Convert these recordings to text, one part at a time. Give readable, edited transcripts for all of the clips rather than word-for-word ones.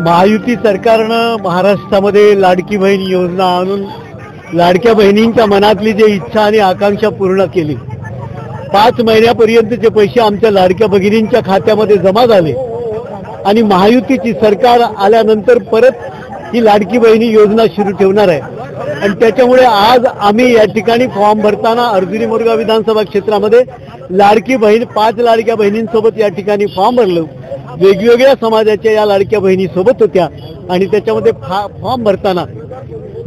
महायुती सरकारनं महाराष्ट्रामध्ये लाडकी बहीण योजना आणून लाडक्या बहिणींच्या मनातली जी इच्छा आणि आकांक्षा पूर्ण केली। 5 महिन्यापर्यंतचे पैसे आमच्या लाडक्या भगिनींच्या खात्यामध्ये जमा झाले आणि महायुतीची सरकार आल्यानंतर परत ही लाडकी बहिणी योजना सुरू ठेवणार आहे। आणि त्याच्यामुळे आज आम्ही या ठिकाणी फॉर्म भरताना अर्जुनी मोरगाव विधानसभा क्षेत्रामध्ये लाडकी बहीण 5 लाडक्या बहिणींसोबत या ठिकाणी फॉर्म भरलो। वेगवेगळ्या समाजाच्या या लाडक्या बहिणी सोबत होत्या आणि त्याच्यामध्ये फॉर्म भरताना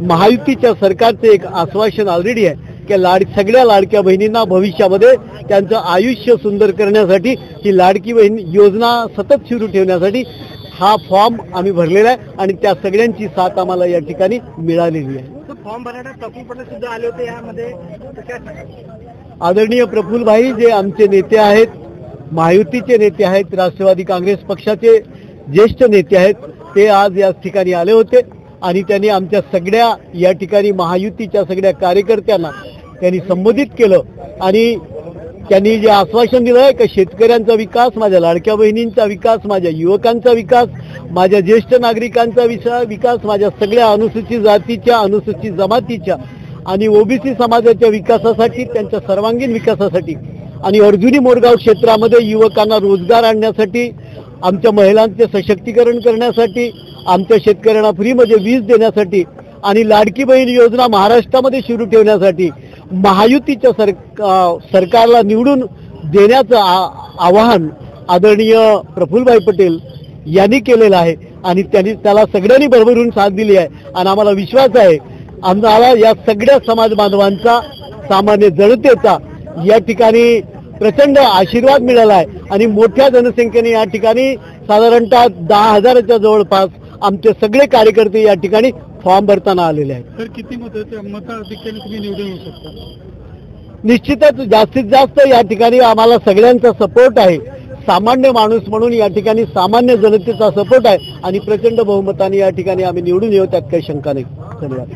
महायुतीच्या सरकारचे एक आश्वासन ऑलरेडी आहे की सगळ्या लाडक्या बहिणींना भविष्यामध्ये त्यांचं आयुष्य सुंदर करण्यासाठी ही लाडकी बहीण योजना सतत सुरू ठेवण्यासाठी हा फॉर्म आम्ही भरलेला आहे आणि त्या सगळ्यांची साथ आम्हाला या ठिकाणी मिळालेली आहे। फॉर्म भरण्यात प्रफुल्ल पटेल सुद्धा आले होते यामध्ये। आदरणीय प्रफुल्ल भाई जे आमचे नेते आहेत, महायुतीचे नेते आहेत, राष्ट्रवादी काँग्रेस पक्षाचे ज्येष्ठ नेते आहेत, ते आज या ठिकाणी आले होते आणि त्यांनी आमच्या सगळ्या या ठिकाणी महायुतीच्या सगळ्या कार्यकर्त्यांना त्यांनी संबोधित केलं आणि त्यांनी जे आश्वासन दिलं आहे की शेतकऱ्यांचा विकास, माझ्या लाडक्या बहिणींचा विकास, माझ्या युवकांचा विकास, माझ्या ज्येष्ठ नागरिकांचा विकास, माझ्या सगळ्या अनुसूचित जातीच्या, अनुसूचित जमातीच्या आणि ओबीसी समाजाच्या विकासासाठी, त्यांच्या सर्वांगीण विकासासाठी आणि अर्जुनी मोरगाव क्षेत्रामध्ये युवकांना रोजगार आणण्यासाठी, आमच्या महिलांचे सशक्तीकरण करण्यासाठी, आमच्या शेतकऱ्यांना फ्रीमध्ये वीज देण्यासाठी आणि लाडकी बहीण योजना महाराष्ट्रामध्ये सुरू ठेवण्यासाठी महायुतीच्या सरकारला निवडून देण्याचं आवाहन आदरणीय प्रफुल्लभाई पटेल यांनी केलेलं आहे आणि त्यांनी त्याला सगळ्यांनी भरभरून साथ दिली आहे आणि आम्हाला विश्वास आहे आम्हाला या सगळ्या समाज बांधवांचा, सामान्य जनतेचा या ठिकाणी प्रचंड आशीर्वाद मिळाला आहे आणि मोठ्या जनसंख्येने या ठिकाणी साधारणतः 10,000च्या जवळपास आमचे सगळे कार्यकर्ते या ठिकाणी फॉर्म भरताना आलेले आहेत। तर किती मताधिक्याने तुम्ही निवडून येऊ शकता? निश्चितच जास्तीत जास्त या ठिकाणी आम्हाला सगळ्यांचा सपोर्ट आहे। सामान्य माणूस म्हणून या ठिकाणी सामान्य जनतेचा सपोर्ट आहे आणि प्रचंड बहुमताने या ठिकाणी आम्ही निवडून येऊ, त्यात काही शंका नाही। धन्यवाद।